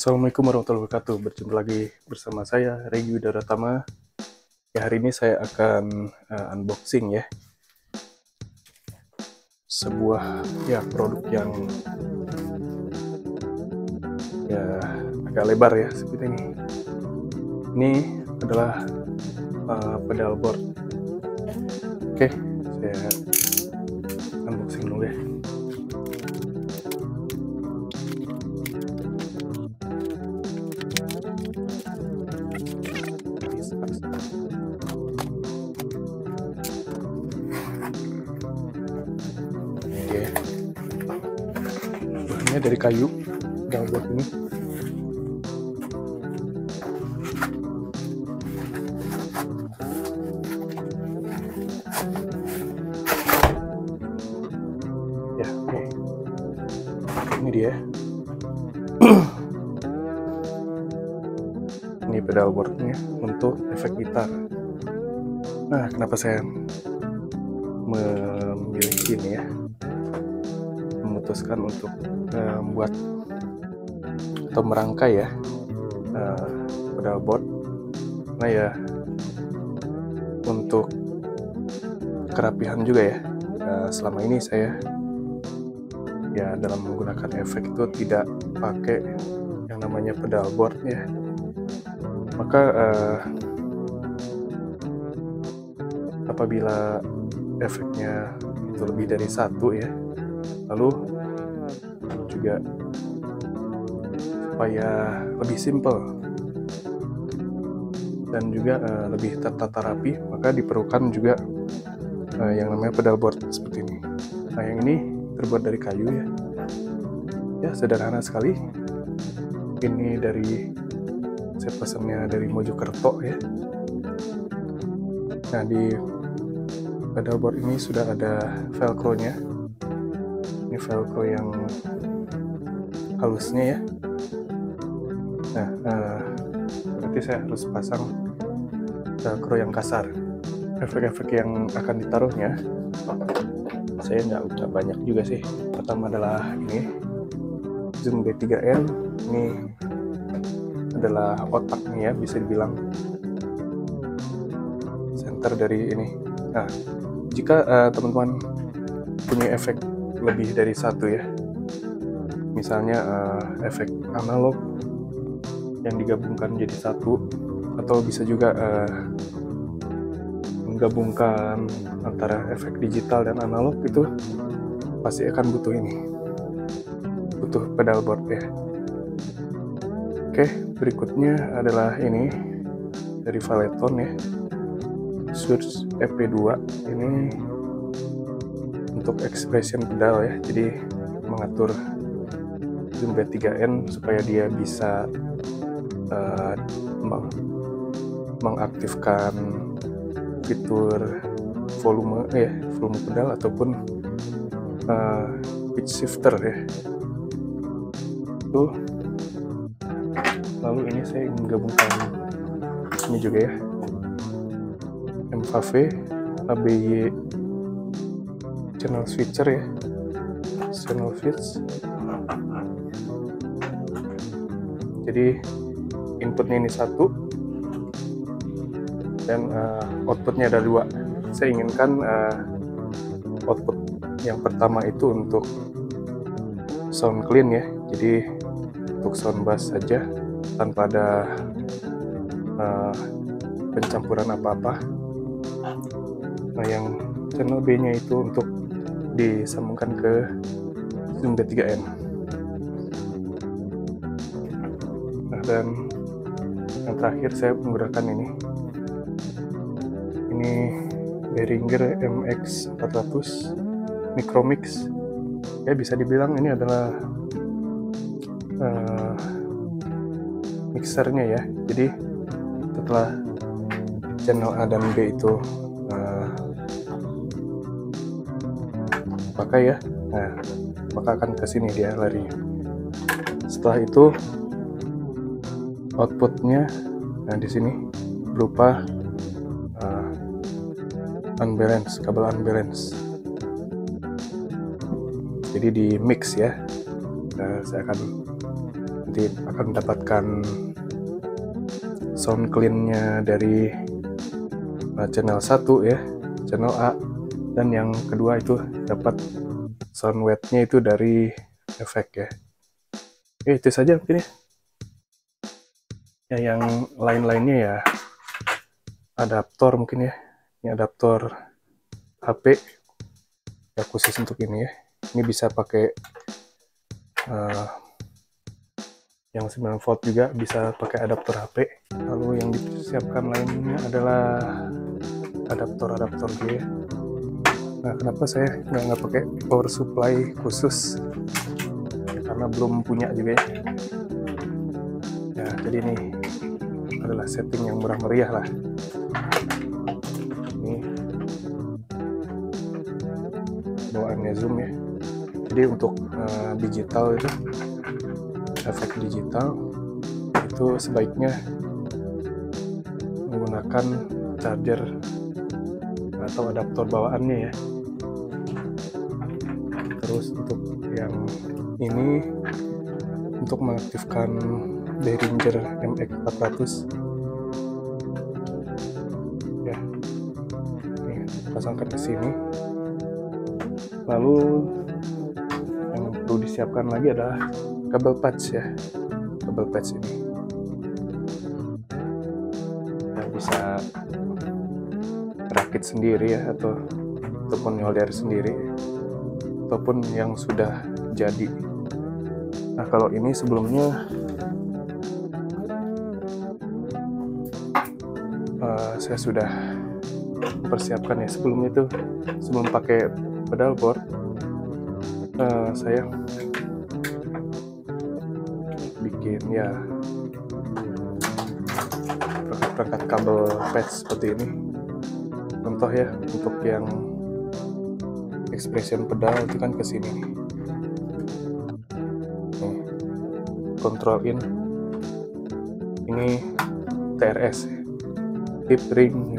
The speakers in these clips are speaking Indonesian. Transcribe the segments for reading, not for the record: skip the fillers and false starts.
Assalamualaikum warahmatullahi wabarakatuh. Berjumpa lagi bersama saya Regi Widaratama. Ya, hari ini saya akan unboxing ya sebuah produk yang agak lebar ya seperti ini. Ini adalah pedal board. Oke, saya unboxing dulu ya. Bahannya dari kayu, pedal board ini. Ya, oke. Ini dia. Ini pedal boardnya untuk efek gitar. Nah, kenapa saya memilih ini ya? Memutuskan untuk membuat atau merangkai ya pedal board. Nah ya, untuk kerapihan juga ya. Selama ini saya ya dalam menggunakan efek itu tidak pakai yang namanya pedal board ya. Maka apabila efeknya itu lebih dari satu ya, lalu juga supaya lebih simple dan juga lebih tertata rapi, maka diperlukan juga yang namanya pedal board seperti ini. Nah, yang ini terbuat dari kayu ya. Ya, sederhana sekali. Ini saya pesannya dari Mojokerto ya. Nah, di pedal board ini sudah ada velcro-nya. Ini velcro yang halusnya ya. Nah, berarti saya harus pasang velcro yang kasar. Efek-efek yang akan ditaruhnya saya nggak banyak juga sih. Pertama adalah ini Zoom B3N. Ini adalah otaknya ya, bisa dibilang center dari ini. Nah, jika teman-teman punya efek lebih dari satu ya, misalnya efek analog yang digabungkan jadi satu, atau bisa juga menggabungkan antara efek digital dan analog, itu pasti akan butuh pedal board ya. Oke, berikutnya adalah ini dari Valeton ya, Surge EP2. Ini untuk expression pedal ya, jadi mengatur Zoom B3N supaya dia bisa mengaktifkan fitur volume pedal ataupun pitch shifter ya. Tuh. Lalu ini saya menggabungkan ini juga ya, MVV ABY channel switcher ya, channel switch. Jadi inputnya ini satu dan outputnya ada dua. Saya inginkan output yang pertama itu untuk sound clean ya, jadi untuk sound bass saja tanpa ada pencampuran apa-apa. Nah, yang channel B nya itu untuk disambungkan ke Zoom B3N. Nah, dan yang terakhir saya menggunakan ini Behringer MX400 Micromix ya, bisa dibilang ini adalah mixernya ya. Jadi setelah channel A dan B itu pakai ya, nah maka akan ke sini dia lari. Setelah itu outputnya di sini berupa kabel unbalance. Jadi di mix ya. Saya akan nanti akan mendapatkan sound clean-nya dari channel 1 ya, channel A, dan yang kedua itu dapat sound weight-nya itu dari efek ya. Oke, itu saja mungkin ya. Ya, yang lain-lainnya ya adaptor mungkin ya. Ini adaptor HP ya, khusus untuk ini ya. Ini bisa pakai yang 9 volt juga, bisa pakai adaptor HP. Lalu yang disiapkan lainnya adalah adaptor G. Nah, kenapa saya nggak pakai power supply khusus? Ya, karena belum punya juga ya. Ya, jadi ini adalah setting yang murah meriah lah. Ini bawaannya Zoom ya. Jadi untuk digital itu, efek digital itu sebaiknya menggunakan charger atau adaptor bawaannya ya. Terus untuk yang ini untuk mengaktifkan Behringer MX400 ya, ini pasangkan ke sini. Lalu yang perlu disiapkan lagi adalah kabel patch ya, kabel patch ini yang bisa rakit sendiri ya, ataupun nyolder sendiri, ataupun yang sudah jadi. Nah, kalau ini sebelumnya saya sudah mempersiapkan ya. Sebelumnya itu, sebelum pakai pedal board, saya bikin ya perangkat kabel patch seperti ini. Contoh ya, untuk yang expression pedal itu kan ke sini nih. Control in, ini TRS, tip ring.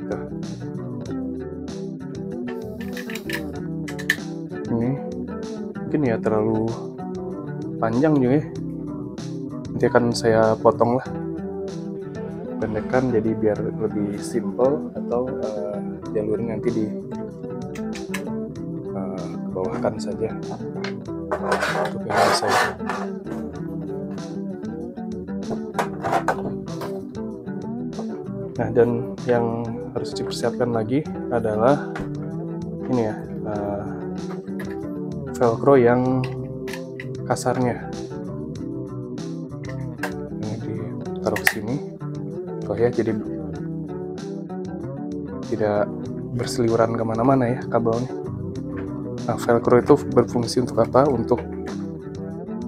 Tuh. Ini mungkin ya terlalu panjang juga ya, nanti akan saya potong lah, pendekkan jadi biar lebih simple, atau jalurnya nanti di bawahkan saja untuk yang saya. Nah, dan yang harus dipersiapkan lagi adalah ini ya, velcro yang kasarnya. Ini ditaruh ke sini, ya, jadi tidak berseliweran kemana-mana ya kabelnya. Nah, velcro itu berfungsi untuk apa? Untuk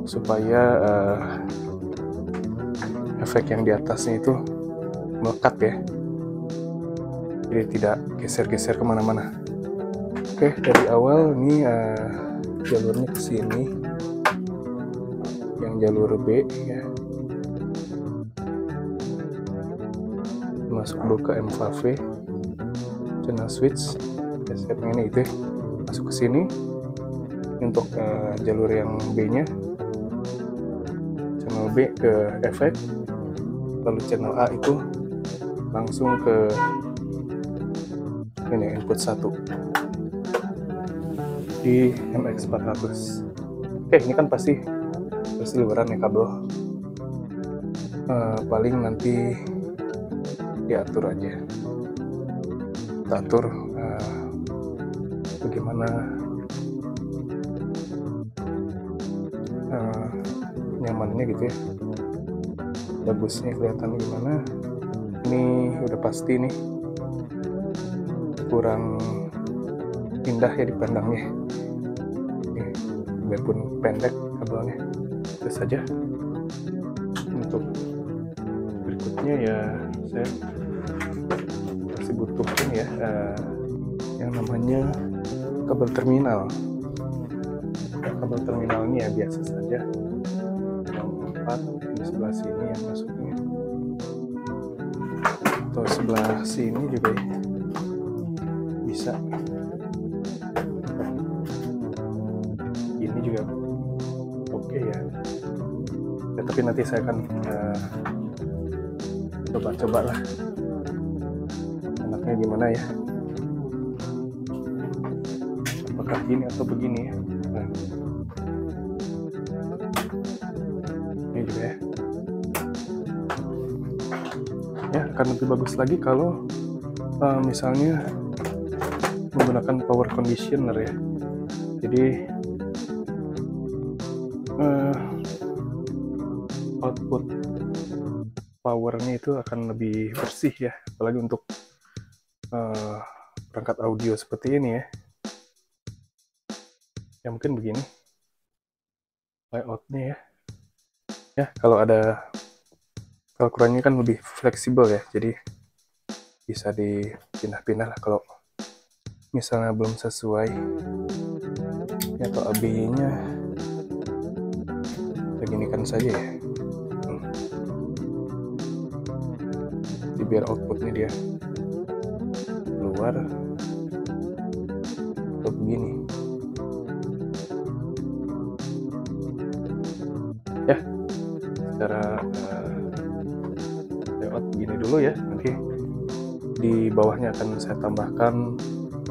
supaya efek yang di atasnya itu melekat ya, jadi tidak geser-geser kemana-mana. Oke, dari awal ini jalurnya ke sini, yang jalur B ya, masuk dulu ke M5V, channel switch ya, saya pengen itu ya, masuk ke sini. Untuk jalur yang B-nya, channel B ke efek, lalu channel A itu langsung ke ini input 1 di MX400. Oke, ini kan pasti berseliweran ya kabel, paling nanti diatur aja, kita atur bagaimana nyamannya gitu ya, bagusnya kelihatan gimana. Ini udah pasti nih kurang indah ya dipandangnya, biarpun pendek kabelnya. Itu saja. Untuk berikutnya ya, saya masih butuh ini ya, yang namanya kabel terminal. Kabel terminal ini ya biasa saja, yang 4 di sebelah sini yang masuknya, atau sebelah sini juga ya, bisa. Ini juga oke ya, Ya, tapi nanti saya akan coba-coba lah enaknya gimana ya, apakah gini atau begini ya. Nah, ini juga ya akan lebih bagus lagi kalau misalnya menggunakan power conditioner ya. Jadi output powernya itu akan lebih bersih ya, apalagi untuk perangkat audio seperti ini ya. Ya mungkin begini layoutnya ya. Ya kalau ada velcro-nya kan lebih fleksibel ya, jadi bisa dipindah-pindah lah kalau misalnya belum sesuai ya, atau AB-nya beginikan saja ya. Jadi biar outputnya dia keluar atau begini ya. Secara layout begini dulu ya, nanti di bawahnya akan saya tambahkan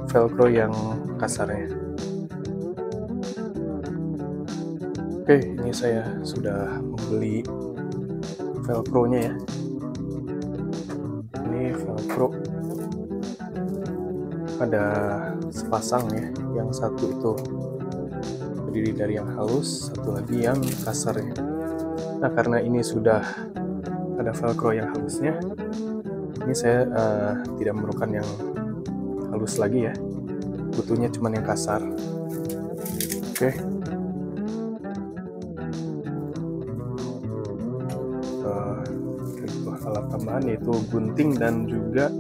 velcro yang kasarnya. Oke, ini saya sudah membeli velcro-nya ya. Ini velcro ada sepasang ya, yang satu itu terdiri dari yang halus, satu lagi yang kasar ya. Nah, karena ini sudah ada velcro yang halusnya, ini saya tidak memerlukan yang halus lagi ya, butuhnya cuma yang kasar. Oke. Alat tambahan yaitu gunting, dan juga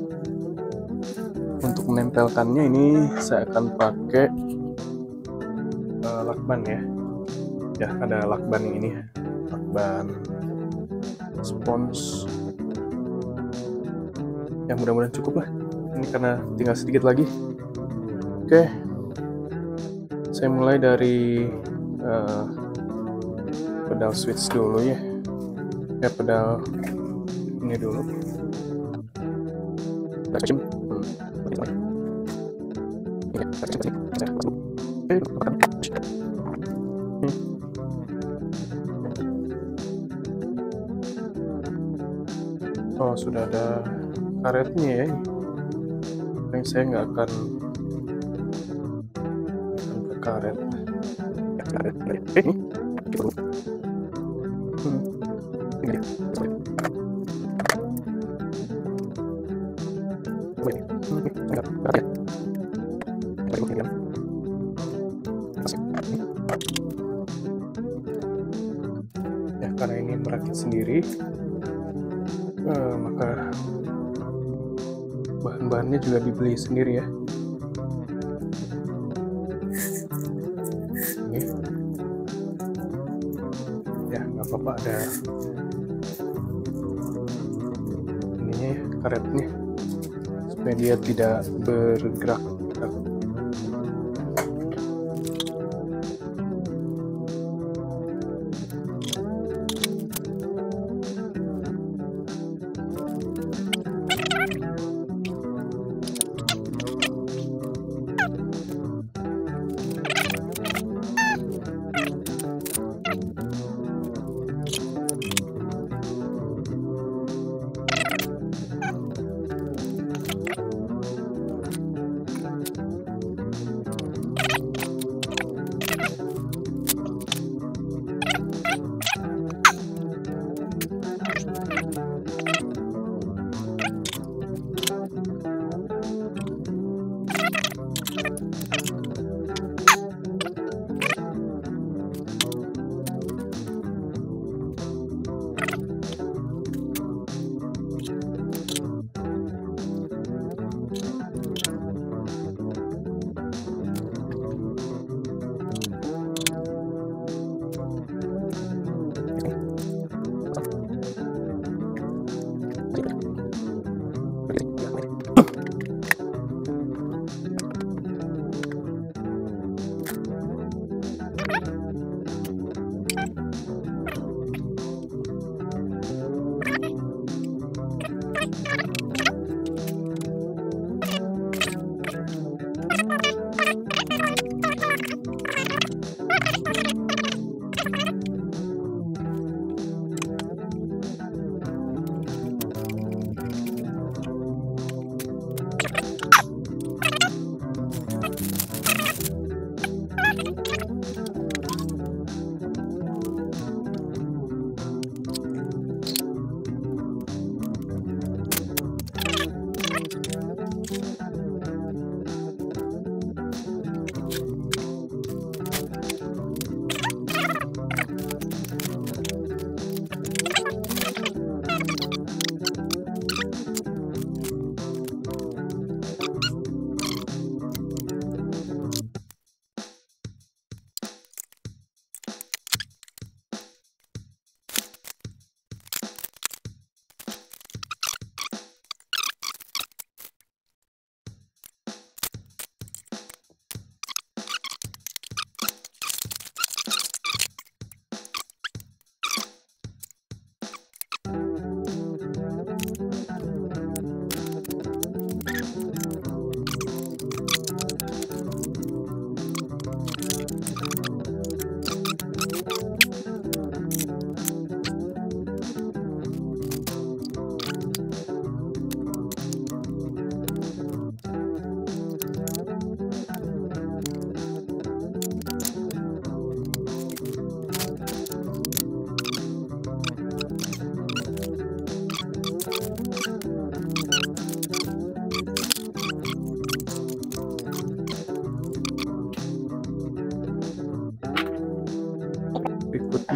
untuk menempelkannya ini saya akan pakai lakban ya. Ya, ada lakban yang ini, lakban spons. Ya, mudah-mudahan cukup lah. Ini karena tinggal sedikit lagi. Oke, saya mulai dari pedal switch dulu ya. Ya, pedal ini dulu. Oh, sudah ada karetnya ya. Yang saya nggak akan ke karet. Ya, karena ini merakit sendiri, maka bahan-bahannya juga dibeli sendiri ya. Ini ya nggak apa-apa, ada ininya ya, karetnya, supaya dia tidak bergerak.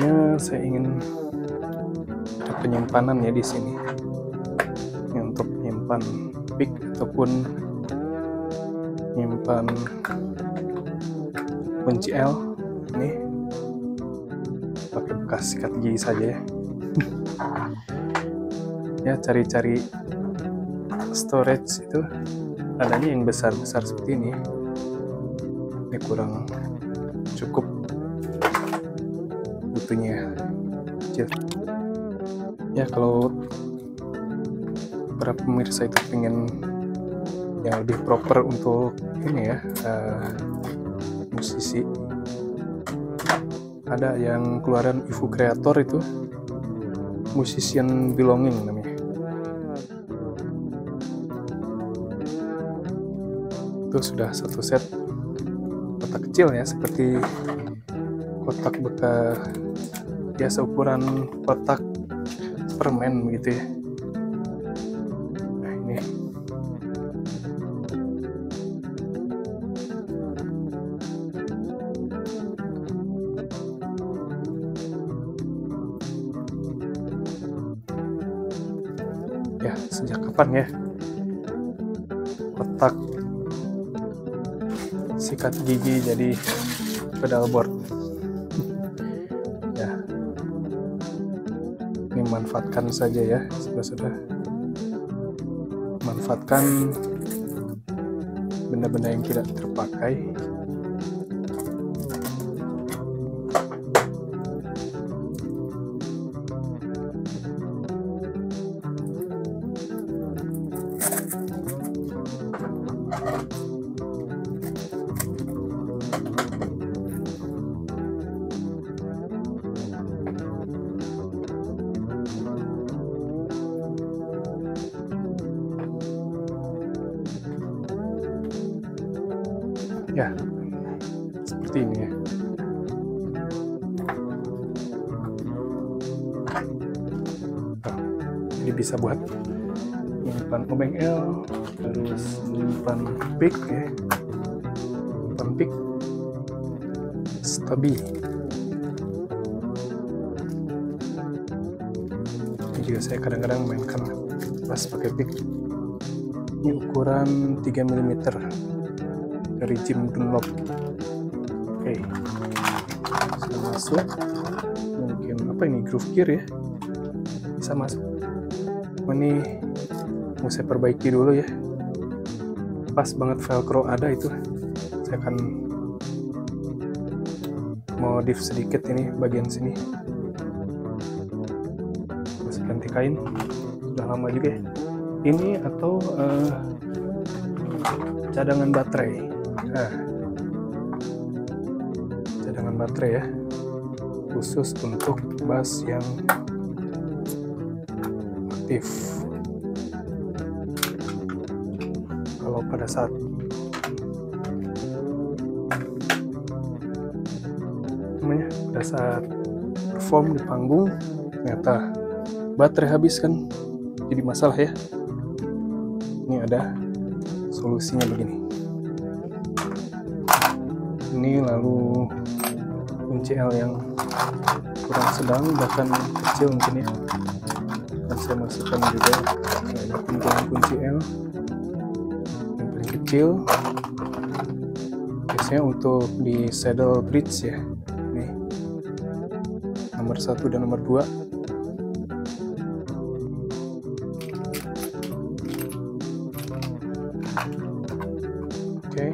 Tentunya saya ingin ada penyimpanan ya di sini. Ini untuk menyimpan pick ataupun menyimpan kunci L. Ini pakai bekas sikat gigi saja ya. Ya, cari-cari storage itu adanya yang besar-besar seperti ini. Ini kurang cukup, butuhnya kecil. Ya, kalau para pemirsa itu pengen yang lebih proper untuk ini ya, musisi, ada yang keluaran Ivo Creator itu, Musician Belonging namanya. Itu sudah satu set kotak kecil ya, seperti kotak bekas biasa, ukuran kotak permen begitu ya. Nah, ini ya, sejak kapan ya kotak sikat gigi jadi pedalboard ya. Ini manfaatkan saja ya, sudah manfaatkan benda-benda yang tidak terpakai. Ya, seperti ini ya. Nah, jadi bisa buat menyimpan obeng L, terus menyimpan pick ya, menyimpan pick, stabi. Ini juga saya kadang-kadang mainkan pas pakai pick. Ini ukuran 3 mm. dari Jim Dunlop. Oke, sudah masuk. Mungkin apa ini, groove gear ya, bisa masuk. Ini mau saya perbaiki dulu ya, pas banget velcro ada itu. Saya akan modif sedikit ini bagian sini, masih ganti kain, sudah lama juga ya ini. Atau cadangan baterai. Nah, cadangan baterai ya, khusus untuk bass yang aktif. Kalau pada saat perform di panggung ternyata baterai habis kan, jadi masalah ya. Ini ada solusinya begini. Ini lalu kunci L yang kurang sedang, bahkan kecil mungkin ya, dan saya masukkan juga kunci L yang paling kecil, biasanya untuk di saddle bridge ya. Nih, nomor 1 dan nomor 2. Oke,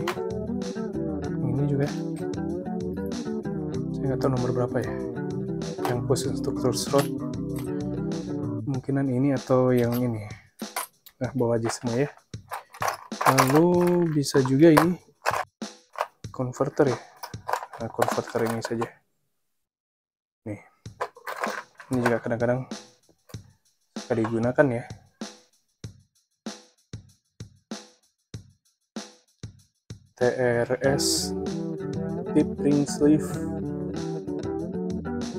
ini juga saya nggak tahu nomor berapa ya, yang khusus untuk Truss Rod. Kemungkinan ini atau yang ini. Nah, bawa aja semua ya. Lalu bisa juga ini converter ya. Nah, converter ini saja. Nih, ini juga kadang-kadang suka digunakan ya. TRS, tip ring sleeve,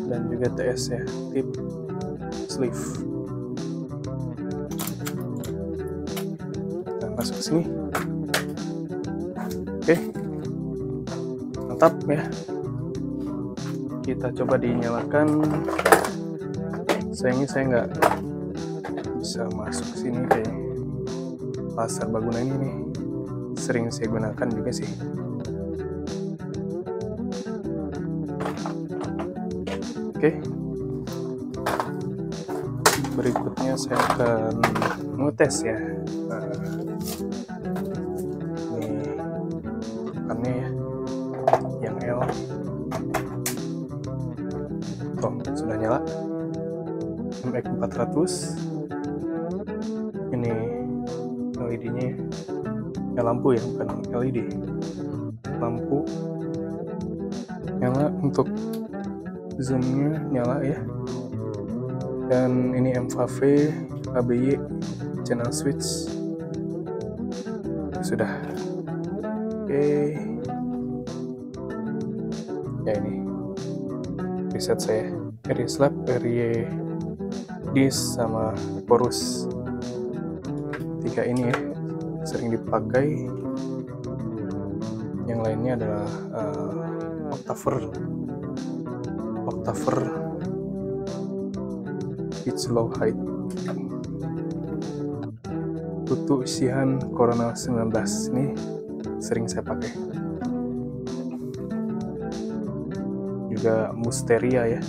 dan juga TS ya, tip sleeve. Kita masuk ke sini. Oke, mantap ya. kita coba dinyalakan. Sayangnya saya nggak bisa masuk sini kayak pasar Baguna ini nih. Sering saya gunakan juga sih. Oke. Berikutnya saya akan ngetes ya. Ini tekannya ya, yang L. Tuh, sudah nyala. MX400. Ini LED-nya ya, lampu ya, bukan LED. Lampu nyala, untuk zoomnya nyala ya. Dan ini MVV, ABY, channel switch sudah. Oke. Ya, ini preset saya, area slab, area disk, sama chorus. 3 ini ya sering dipakai. Yang lainnya adalah octaver, pitch low height, tutu Shihan Corona 19 ini sering saya pakai. Juga Musteria ya,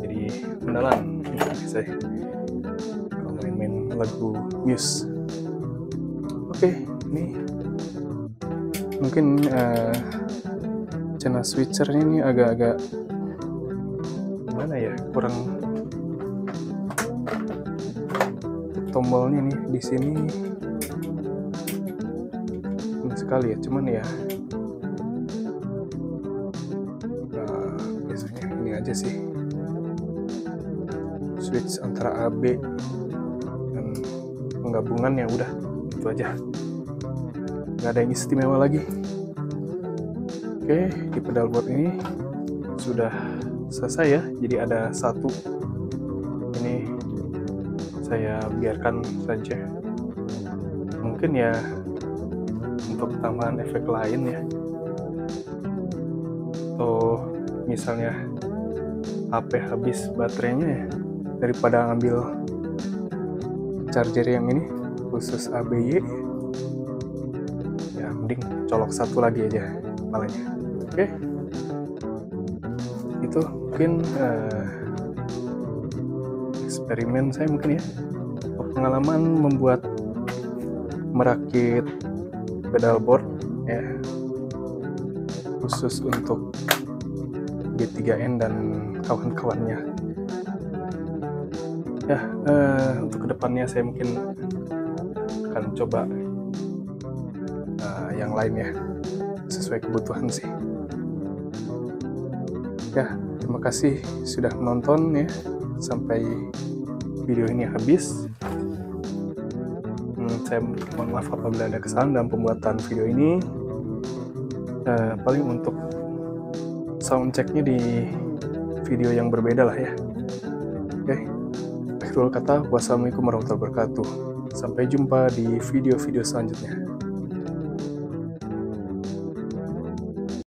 jadi pendalan saya kalau main-main lagu Muse. Oke, ini mungkin channel switchernya ini agak-agak gimana ya, kurang, tombolnya nih di sini sekali ya, cuman ya biasanya ini aja sih, switch antara AB dan penggabungannya, udah itu aja, nggak ada yang istimewa lagi. Oke, di pedal board ini sudah selesai ya, jadi ada 1 ini saya biarkan saja, mungkin ya untuk tambahan efek lain ya, atau misalnya HP habis baterainya ya, daripada ngambil charger yang ini khusus ABY ya, mending colok 1 lagi aja malahnya. Oke, itu mungkin eksperimen saya mungkin ya, pengalaman merakit pedal board ya, khusus untuk G3N dan kawan-kawannya ya. Untuk kedepannya saya mungkin akan coba yang lain ya, sesuai kebutuhan sih ya. Terima kasih sudah menonton ya sampai video ini habis. Saya mohon maaf apabila ada kesalahan dalam pembuatan video ini. Paling untuk soundchecknya di video yang berbeda lah ya. Oke, akhirul kata, wassalamualaikum warahmatullahi wabarakatuh. Sampai jumpa di video-video selanjutnya.